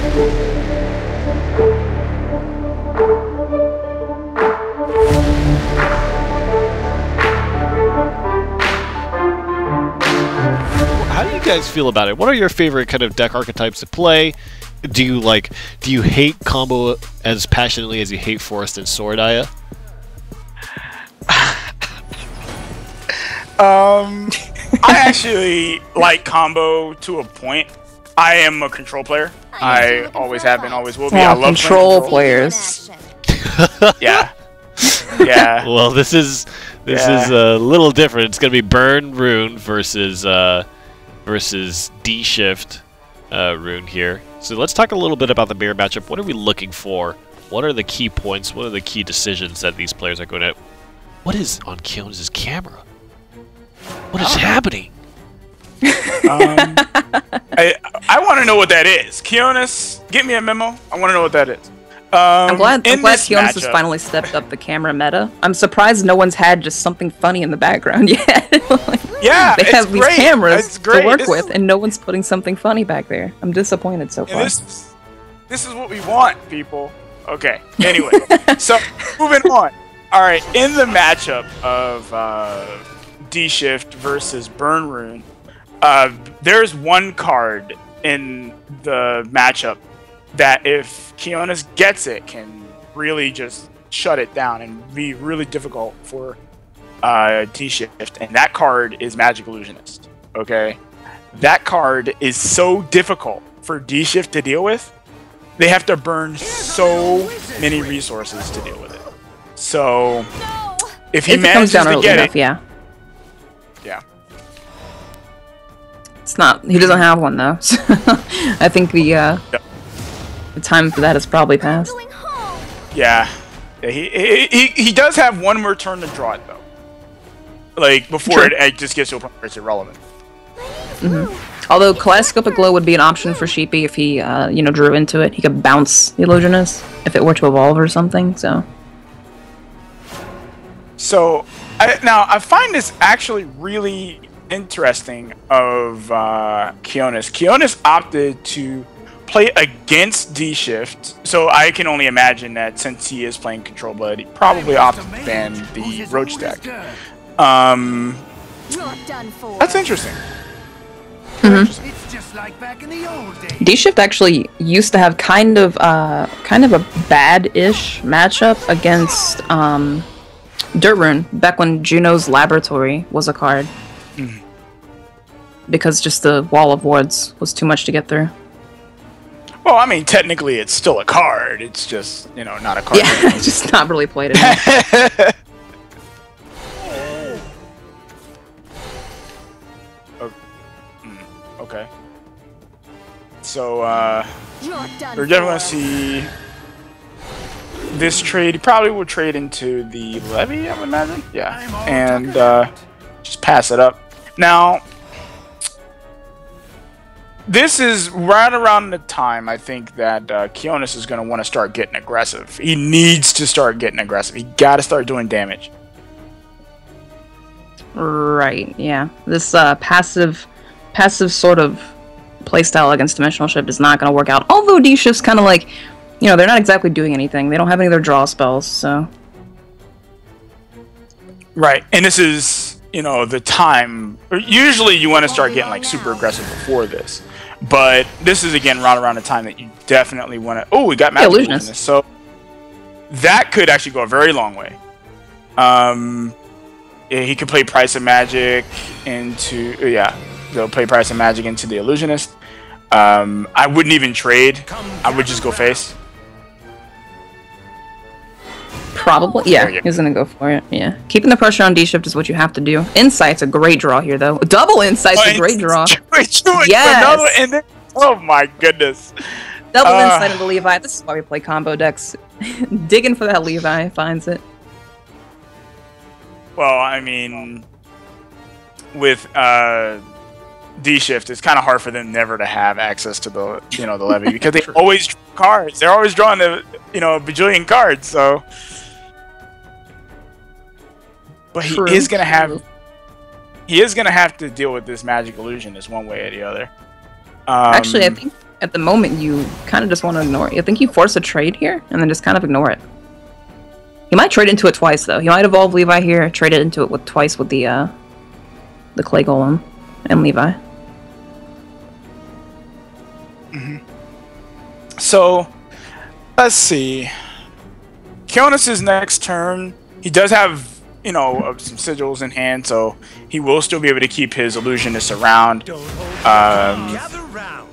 How do you guys feel about it? What are your favorite kind of deck archetypes to play? Do you hate combo as passionately as you hate Forest and Sword, Aya? I actually like combo to a point. I am a control player. I always have been, always will be. I love control players. Yeah. Yeah. Well, this is a little different. It's gonna be Burn Rune versus D Shift Rune here. So let's talk a little bit about the mirror matchup. What are we looking for? What are the key points? What are the key decisions that these players are going to? What is on Kionys' camera? What is happening? I want to know what that is. Kionys, get me a memo. I want to know what that is. I'm glad Kionys has finally stepped up the camera meta. I'm surprised no one's had just something funny in the background yet. Yeah, they have these cameras to work this with, and no one's putting something funny back there. I'm disappointed so far. This is what we want, people. Okay. Anyway, so moving on. All right, in the matchup of D Shift versus Burn Rune, there's one card in the matchup that if Kionys gets it can really just shut it down and be really difficult for D Shift, and that card is Magic Illusionist. Okay, that card is so difficult for D Shift to deal with. They have to burn so many resources to deal with it. So if he manages to get it, yeah. It's not. He doesn't have one though. So I think the time for that has probably passed. Yeah, he does have one more turn to draw it though. Like before it just gets to a point where it's irrelevant. Although Kaleidoscopic Glow would be an option for Sheepy if he drew into it. He could bounce the Illusionist if it were to evolve or something. So I find this actually really interesting of Kionys. Kionys opted to play against D Shift, so I can only imagine that since he is playing Control Blood, he probably opted to ban the Roach deck. That's interesting. It's just like back in the old days. D Shift actually used to have kind of a bad-ish matchup against Dirt Rune back when Juno's Laboratory was a card. Because just the wall of wards was too much to get through. Well, I mean, technically it's still a card. It's just, not a card. Yeah, just not really played enough. Okay. So, we're definitely going to see this trade. He probably will trade into the Levy, I would imagine. Yeah. And just pass it up. Now, this is right around the time I think that Kionys is going to want to start getting aggressive. He needs to start getting aggressive. He got to start doing damage. Right, yeah. This passive sort of playstyle against Dimensional Shift is not going to work out. Although D Shift's kind of like, they're not exactly doing anything. They don't have any of their draw spells, so. Right, and this is, the time. Usually you want to start getting like super aggressive before this. But this is, again, right around the time that you definitely want to... Oh, we got Magic Illusionist. So that could actually go a very long way. He could play Price of Magic into... they'll play Price of Magic into the Illusionist. I wouldn't even trade. I would just go face. Probably, yeah. He's gonna go for it, yeah. Keeping the pressure on D-Shift is what you have to do. Insight's a great draw here, though. Double Insight's a great draw. Yes! Oh my goodness. Double Insight of the Levi. This is why we play combo decks. Digging for that Levi finds it. Well, I mean, with D-Shift, it's kind of hard for them never to have access to the the Levy because they always draw cards. They're always drawing the a bajillion cards. So, but he is gonna have to deal with this Magic Illusionist one way or the other. Actually, I think at the moment, you kind of just want to ignore it. I think you force a trade here, and then just kind of ignore it. He might trade into it twice, though. He might evolve Levi here, trade it into it twice with the Clay Golem and Levi. So, let's see. Kionys' next turn, he does have, you know, some sigils in hand, so he will still be able to keep his illusionist around. Gather round.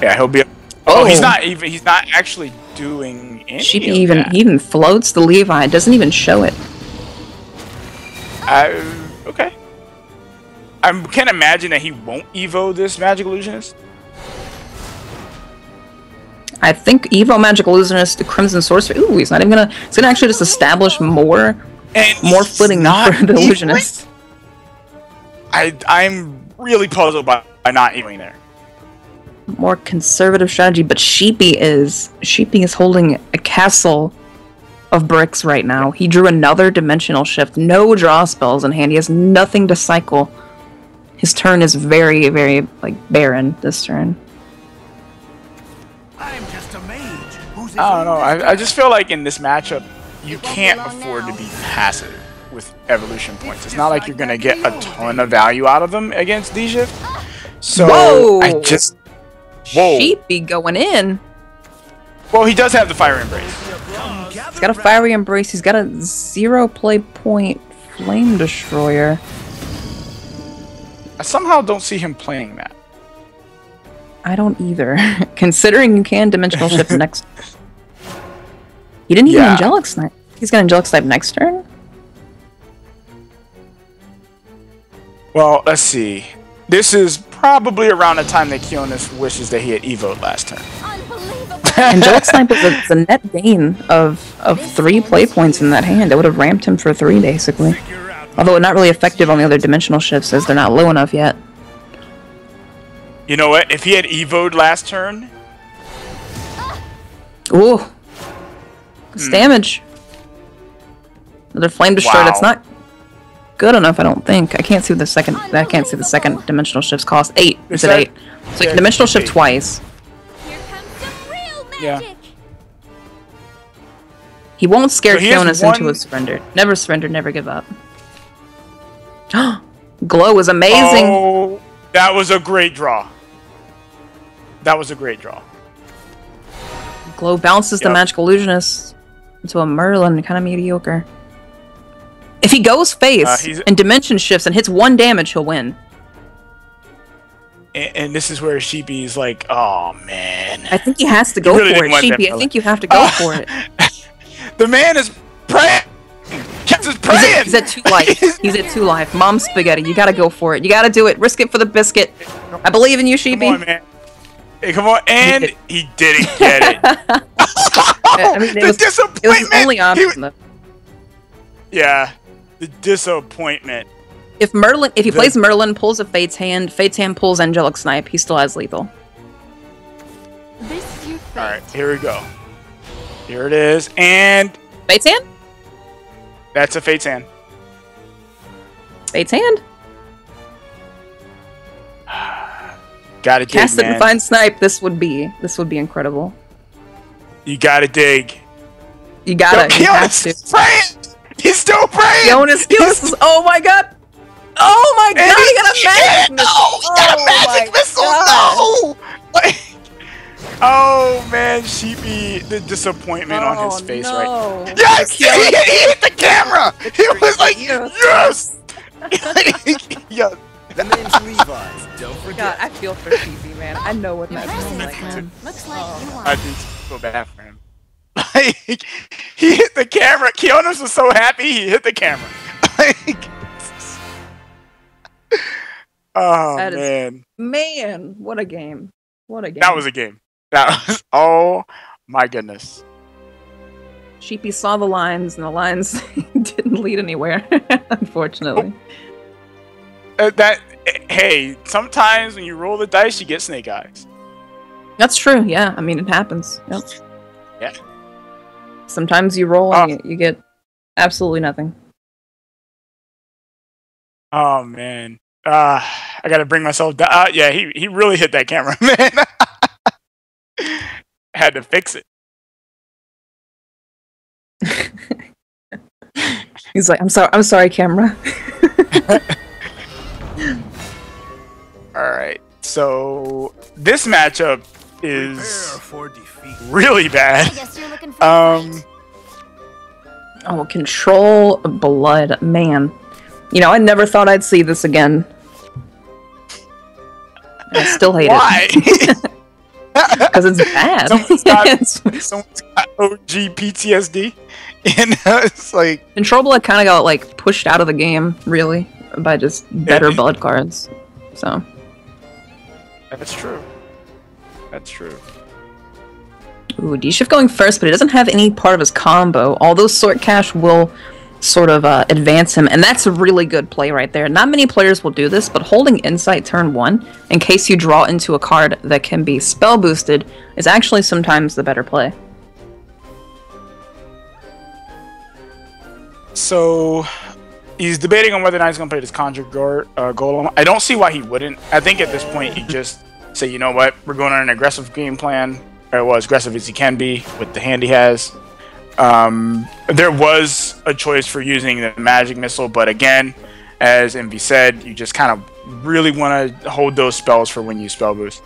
Yeah, he'll be. Oh, he's not actually doing any. Sheepy of even that. he even floats the Levi. Doesn't even show it. Okay. I can't imagine that he won't evo this magic illusionist. I think Evo Magic Illusionist, the Crimson Sorcerer. Ooh, he's not even gonna. He's gonna actually just establish more footing for the Illusionist. I'm really puzzled by not evoing there. More conservative strategy, but Sheepy is holding a castle of bricks right now. He drew another dimensional shift. No draw spells in hand. He has nothing to cycle. His turn is very, very barren this turn. I'm just a mage. Who's I don't know. I just feel like in this matchup, you can't afford to be passive with evolution points. It's not like you're gonna get a ton of value out of them against D-Shift. So Whoa! Whoa. Sheepy going in. Well, he does have the Fire Embrace. He's got a Fiery Embrace. He's got a 0 play point Flame Destroyer. I somehow don't see him playing that. I don't either. Considering you can Dimensional Shift next. He didn't even Angelic Snipe. He's got Angelic Snipe next turn? Well, let's see. This is probably around the time that Kionys wishes that he had evoed last turn. Angelic Snipe is a net gain of 3 play points in that hand. It would have ramped him for 3, basically. Although not really effective on the other dimensional shifts, as they're not low enough yet. You know what? If he had evoed last turn... Ooh. It's damage. Another Flame Destroyer that's not good enough, I don't think. I can't see the second dimensional shift's cost. 8. Is it 8? So you can dimensional shift twice. Here comes some real Yeah. magic. He won't scare So he has Kionys into a surrender. Never surrender, never give up. Glow is amazing. Oh, that was a great draw. That was a great draw. Glow bounces the Magical Illusionist into a Merlin, kind of mediocre. If he goes face and dimension shifts and hits 1 damage, he'll win. And this is where Sheepy's like, oh man. I think he has to go for it, Sheepy. I think you have to go for it. The man is praying. He's praying. He's at 2 life. He's at 2 life. Mom Spaghetti, you gotta go for it. You gotta do it. Risk it for the biscuit. I believe in you, Sheepy. Come on, man. Hey, come on. And he didn't get it. I mean, the disappointment. It was his only option, though. Yeah. The disappointment. If he plays Merlin, pulls a Fate's Hand pulls Angelic Snipe, he still has lethal. This is your fate. Alright, here we go. Here it is. And Fate's Hand? that's a Fate's Hand. Fate's Hand? Gotta dig, Cast it man. and find Snipe. This would be incredible. You gotta dig. You gotta. You have to. Praying! He's still praying! Kionys is, oh my god! Oh my god, he got a magic missile! He got a magic missile! No! Like, oh man, Sheepy, the disappointment on his face right now. Yes! He hit the camera! He was like, yes! Yes. The name's Levi's. Don't forget. God, I feel for Sheepy, man. I know what that feels like, man. Looks like you I won. do feel bad for him. Like, he hit the camera. Kionys was so happy he hit the camera. Like, oh That is- man, Man, what a game. What a game. that was a game. That was, oh my goodness. Sheepy saw the lines, and the lines didn't lead anywhere, unfortunately. Hey, sometimes when you roll the dice, you get snake eyes. That's true, yeah. I mean, it happens. Yep. Yeah. Sometimes you roll and you get absolutely nothing. Oh man, I gotta bring myself down. Yeah, he really hit that camera, man. had to fix it. He's like, I'm sorry, camera. Alright, so this matchup is Prepare for defeat. really I bad. guess you're looking for a fight. Oh, control blood, man. You know, I never thought I'd see this again. I still hate Why? it. Because it's bad. Someone's got OG PTSD. You know, it's like... Control blood kind of got, like, pushed out of the game, really, by just better blood cards. So... That's true. That's true. Ooh, D-Shift going first, but he doesn't have any part of his combo. Although Sort Cash will sort of advance him, and that's a really good play right there. Not many players will do this, but holding Insight turn 1, in case you draw into a card that can be spell boosted, is actually sometimes the better play. So, he's debating on whether or not he's going to play this Conjure Golem. I don't see why he wouldn't. I think at this point, he just say, you know what, we're going on an aggressive game plan, or well, as aggressive as he can be with the hand he has. There was a choice for using the Magic Missile, but again, as Envy said, you just kind of really want to hold those spells for when you spell boost.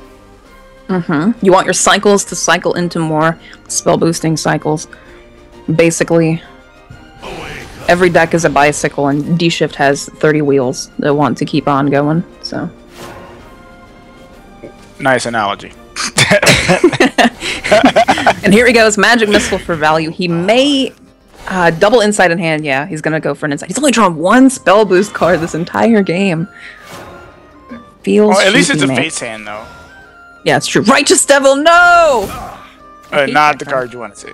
You want your cycles to cycle into more spell boosting cycles. Basically, every deck is a bicycle, and D-Shift has 30 wheels that want to keep on going, so... Nice analogy. And here he goes, Magic Missile for value. He may double Insight in hand. Yeah, he's gonna go for an Insight. He's only drawn one spell boost card this entire game. Feels Well, at least it's cheeky, a man. face hand, though. Yeah, it's true. Righteous Devil, no! Not the card you want to see.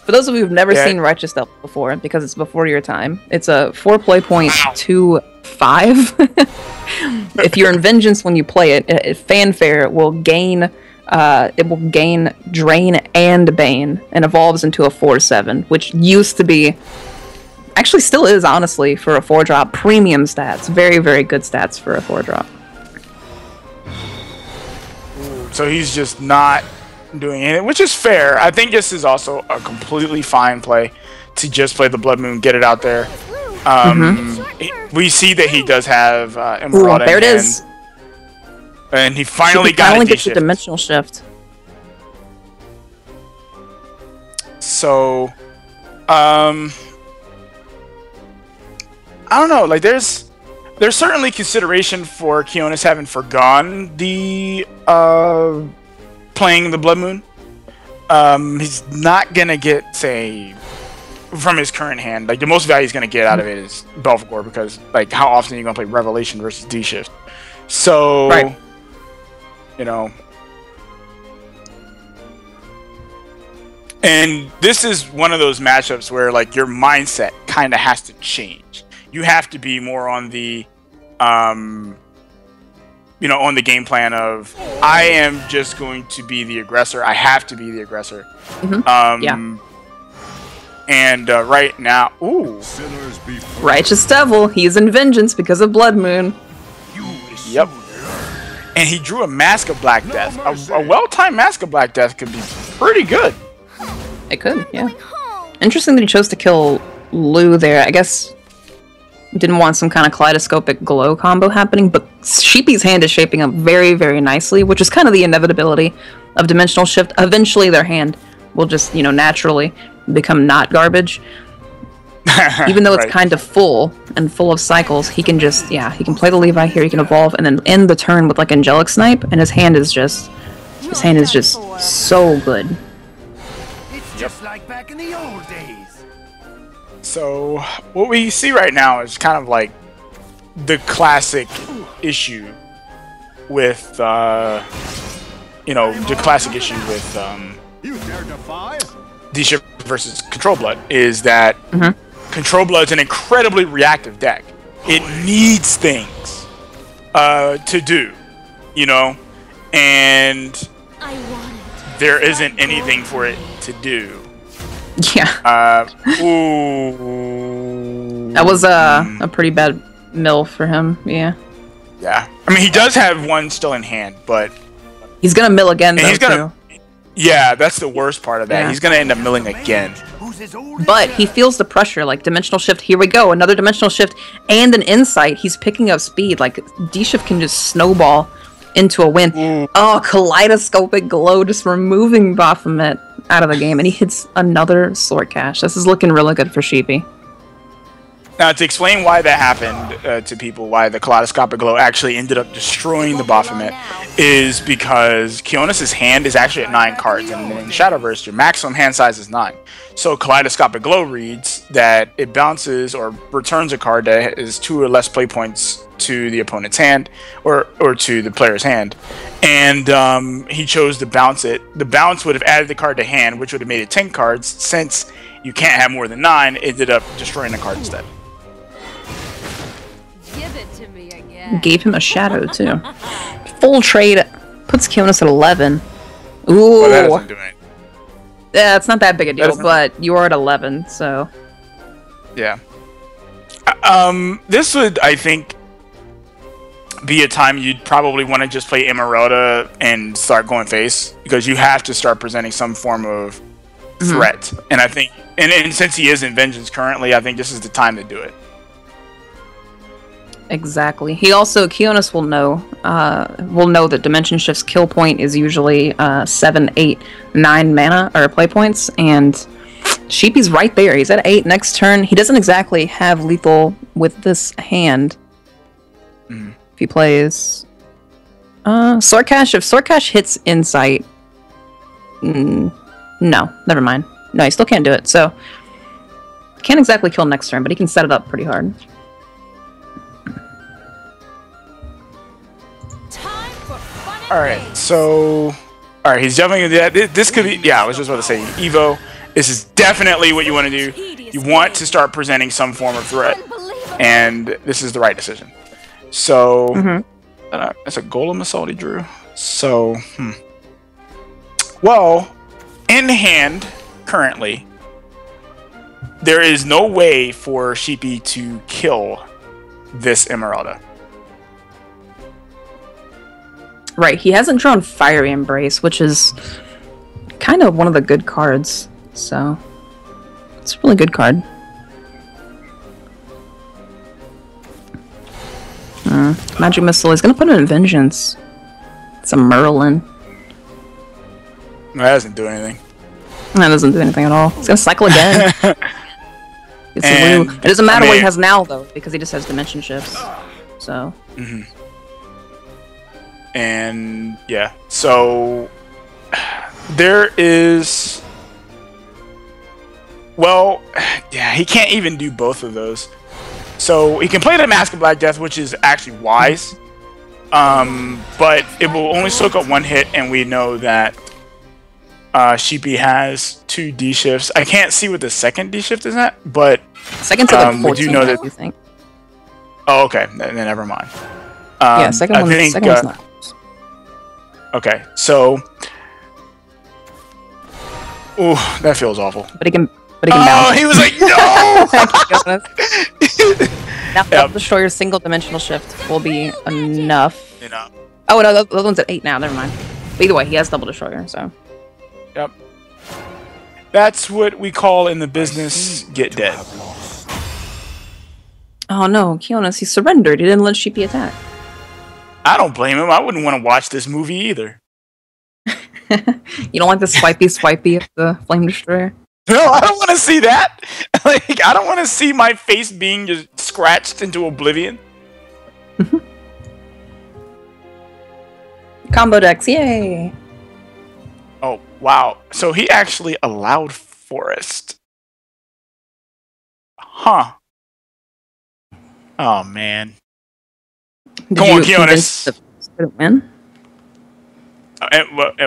For those of you who've never Yeah. seen Righteous Devil before, because it's before your time, it's a 4 point 2/5. If you're in Vengeance when you play it, Fanfare will gain Drain and Bane, and evolves into a 4/7, which used to be, actually still is, honestly, for a 4-drop, premium stats. Very, very good stats for a 4-drop. So he's just not doing anything, which is fair. I think this is also a completely fine play to just play the Blood Moon, get it out there. We see that he does have Ooh, Emerald there in it hand, is. and he finally got finally a gets the D-shift. Dimensional Shift. So, I don't know. Like, there's certainly consideration for Kionys having forgone the playing the Blood Moon. He's not gonna get, say, from his current hand. Like, the most value he's gonna get out of it is Belphegor, because, like, how often are you gonna play Revelation versus D-Shift? So, Right. you know. And this is one of those matchups where, like, your mindset kind of has to change. You have to be more on the, you know, on the game plan of, I am just going to be the aggressor. I have to be the aggressor. Yeah. And right now, ooh, Righteous Devil, he's in Vengeance because of Blood Moon. yep. And he drew a Mask of Black Death. A well-timed Mask of Black Death could be pretty good. It could, yeah. Going home. Interesting that he chose to kill Lou there. I guess didn't want some kind of kaleidoscopic glow combo happening, but Sheepy's hand is shaping up very, very nicely, which is kind of the inevitability of Dimensional Shift. Eventually their hand will just, you know, naturally become not garbage. Even though it's Right. kind of full and full of cycles, he can just, yeah, he can play the Levi here, he can evolve, and then end the turn with like Angelic Snipe, and his hand is just so good. It's just like back in the old days. So, what we see right now is kind of like the classic issue with, you know, the classic issue with You dare defy? D-Shift versus Control Blood is that Control Blood's an incredibly reactive deck. It needs things to do, you know, and I want it. there isn't anything for it to do. Yeah, Ooh. that was a pretty bad mill for him, yeah. Yeah. I mean, he does have one still in hand, but He's gonna mill again, And though, he's gonna. too. Yeah, that's the worst part of that. Yeah. He's gonna end up milling again. But he feels the pressure, like, dimensional shift, here we go, another dimensional shift, and an insight. He's picking up speed, like, D-shift can just snowball into a win. Oh, kaleidoscopic glow, just removing Baphomet out of the game, and he hits another sword cache. This is looking really good for Sheepy. Now, to explain why that happened to people, why the kaleidoscopic glow actually ended up destroying the Baphomet, is because Kionys' hand is actually at 9 cards, and in Shadowverse, your maximum hand size is 9. So kaleidoscopic glow reads that it bounces or returns a card that is 2 or less play points to the opponent's hand, or to the player's hand, and he chose to bounce it. The bounce would have added the card to hand, which would have made it 10 cards. Since you can't have more than 9, it ended up destroying the card instead. Give it to me again. Gave him a shadow, too. Full trade puts Kionys at 11. Ooh. Well, that doesn't do it. Yeah, it's not that big a deal, Doesn't- but you are at 11, so... Yeah. This would, I think, be a time you'd probably want to just play Emeralda and start going face, because you have to start presenting some form of threat. And I think, and since he is in Vengeance currently, I think this is the time to do it. Exactly. He also, Kionys will know that Dimension Shift's kill point is usually 7, 8, 9 mana, or play points, and Sheepy's right there. He's at 8 next turn. He doesn't exactly have lethal with this hand. If he plays... Sword Cache, if Sword Cache hits Insight... no, never mind. No, he still can't do it, so... Can't exactly kill next turn, but he can set it up pretty hard. Alright, so... Alright, he's definitely gonna do that. This could be... Yeah, I was just about to say, Evo, this is definitely what you want to do. You want to start presenting some form of threat. And this is the right decision. So... that's a Golem Assault he drew. So... Well, in hand, currently, there is no way for Sheepy to kill this Emeralda. Right, he hasn't drawn Fiery Embrace, which is kind of one of the good cards, so it's a really good card. Magic Missile, he's gonna put it in Vengeance. It's a Merlin. That doesn't do anything. That doesn't do anything at all. He's gonna cycle again. It's And, It doesn't matter I what he mean- has now, though, because he just has Dimension Shifts. So, And yeah, so there is, well, yeah, he can't even do both of those. So he can play the Mask of Black Death, which is actually wise, but it will only soak up 1 hit, and we know that Sheepy has 2 D shifts. I can't see what the second D shift is at, but second to like 14, would you know that? I think. Oh, okay, then never mind. Yeah, second I one's think, not. okay, so, ooh, that feels awful. But he can Oh, bounce. he was like, no! Now, Yep. Destroyer's single dimensional shift will be enough. You know, Oh, no, the other one's at 8 now, never mind. But either way, he has double Destroyer, so. yep. That's what we call in the business get dead. Oh no, Kionys, he surrendered. He didn't let Sheepy attack. I don't blame him. I wouldn't want to watch this movie either. You don't like the swipey of the Flame Destroyer? No, I don't want to see that. Like, I don't want to see my face being just scratched into oblivion. Combo decks, yay! Oh, wow. So he actually allowed Forest. Huh. Oh, man. Did Come on, you convince Kionys. the Forest couldn't win?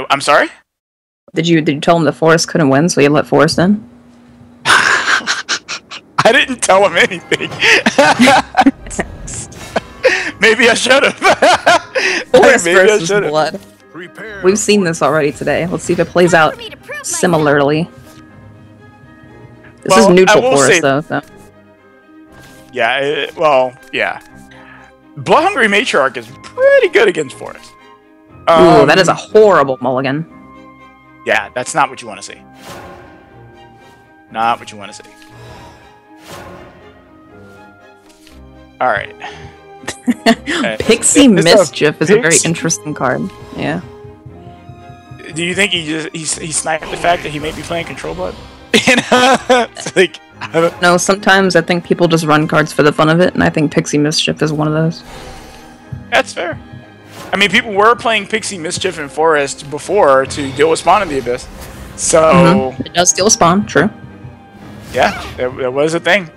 I'm sorry? Did you tell him the Forest couldn't win, so you let Forest in? I didn't tell him anything. Maybe I should have. Forest Maybe I versus should've. Blood. We've seen this already today. Let's see if it plays out similarly. This is Well, I neutral will Forest, say- though. So. Yeah, well, yeah. Blood Hungry Matriarch is pretty good against Forest. Ooh, that is a horrible mulligan. Yeah, that's not what you want to see. Not what you want to see. Alright. Pixie Mischief is a very interesting card. Yeah. Do you think he sniped the fact that he may be playing Control Blood? It's like, I don't No, sometimes I think people just run cards for the fun of it, and I think Pixie Mischief is one of those. That's fair. I mean, people were playing Pixie Mischief in Forest before to deal with Spawn in the Abyss. So... It does steal spawn, true. Yeah, that was a thing.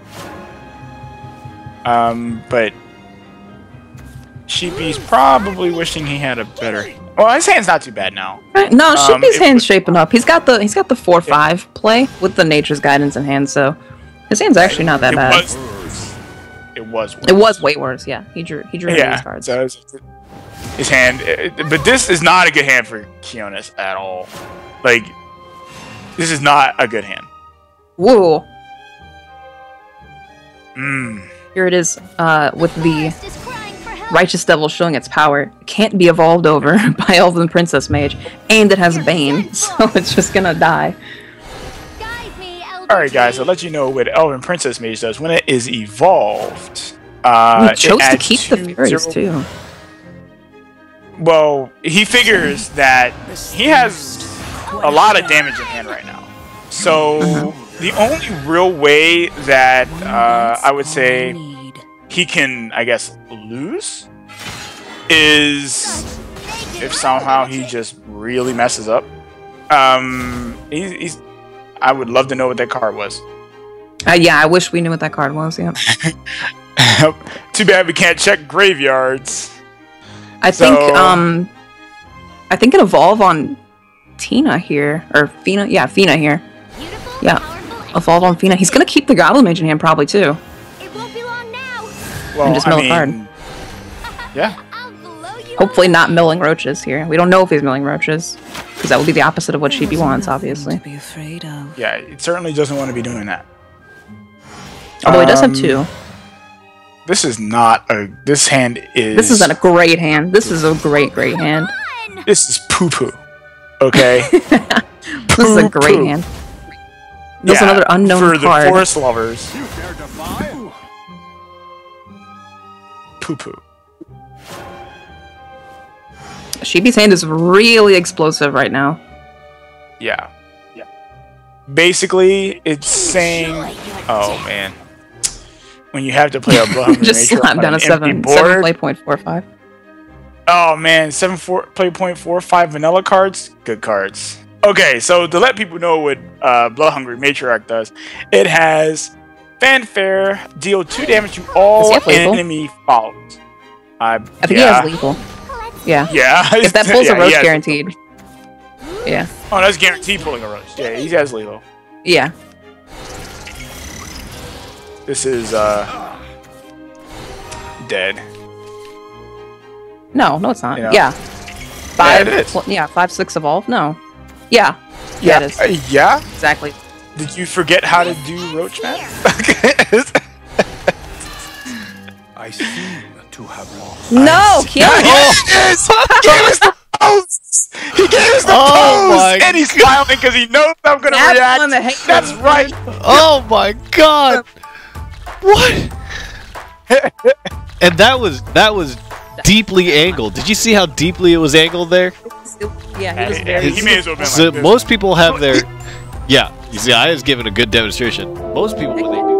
But... Sheepy's probably wishing he had a better... Well, his hand's not too bad now. Right. No, Sheepy's hand's shaping up. He's got the 4/5 play with the Nature's Guidance in hand, so his hand's actually not that bad. It was worse. It was way worse, yeah. He drew these cards. So his hand... but this is not a good hand for Kionys at all. Like, this is not a good hand. Whoa. Mmm. Here it is, with the Righteous Devil showing its power. It can't be evolved over by Elven Princess Mage, and it has Bane, so it's just gonna die. Alright guys, I'll let you know what Elven Princess Mage does. When it is evolved, he chose to keep the Furies too. Well, he figures that he has a lot of damage in hand right now. So, the only real way that I would say he can, I guess, lose is if somehow he just really messes up. He's I would love to know what that card was. Yeah, I wish we knew what that card was, yeah. Too bad we can't check graveyards. I think it evolve on Tina here, or Fina. Yeah, Fina here. Yeah, evolve on Fina. He's gonna keep the Goblin Mage in hand probably too. It won't be long now. Well, And just mill a card. Yeah. Hopefully not milling roaches here. We don't know if he's milling roaches, because that would be the opposite of what Sheepy wants, obviously. Yeah, it certainly doesn't want to be doing that. Although he does have two. This is not a... This hand is... This isn't a great hand. This is a great hand. This is poo-poo. Okay? This is a great hand. There's another unknown for card. the forest lovers. Poo-poo. Sheepy's hand is really explosive right now. Yeah. Basically, it's saying... Oh, man. When you have to play a Bloodhungry Just Nature slapped on down a an 7 empty board. play point 4/5. Oh man, 7 play.45 vanilla cards, good cards. Okay, so to let people know what Bloodhungry Matriarch does, it has Fanfare, deal 2 damage to all enemy followers. I think he has lethal. Yeah. Yeah. If that pulls a roach, guaranteed. Yeah. Oh, that's guaranteed pulling a roach. Yeah, he has lethal. Yeah. This is dead. No, it's not. You know? Yeah. Yeah, it is. 5/6 evolve? No. Yeah. Yeah, it is. Yeah? Exactly. Did you forget how to do roach math? I seem to have lost. No! Yes! He gave us the pose! He gave us the pose! And he's smiling because he knows I'm gonna react. That's right! Oh my god! What? And that was deeply angled. Did you see how deeply it was angled there? Yeah, he was very... He may as well have been So like this. most people have their... Yeah, you see, I was given a good demonstration. Most people, when they do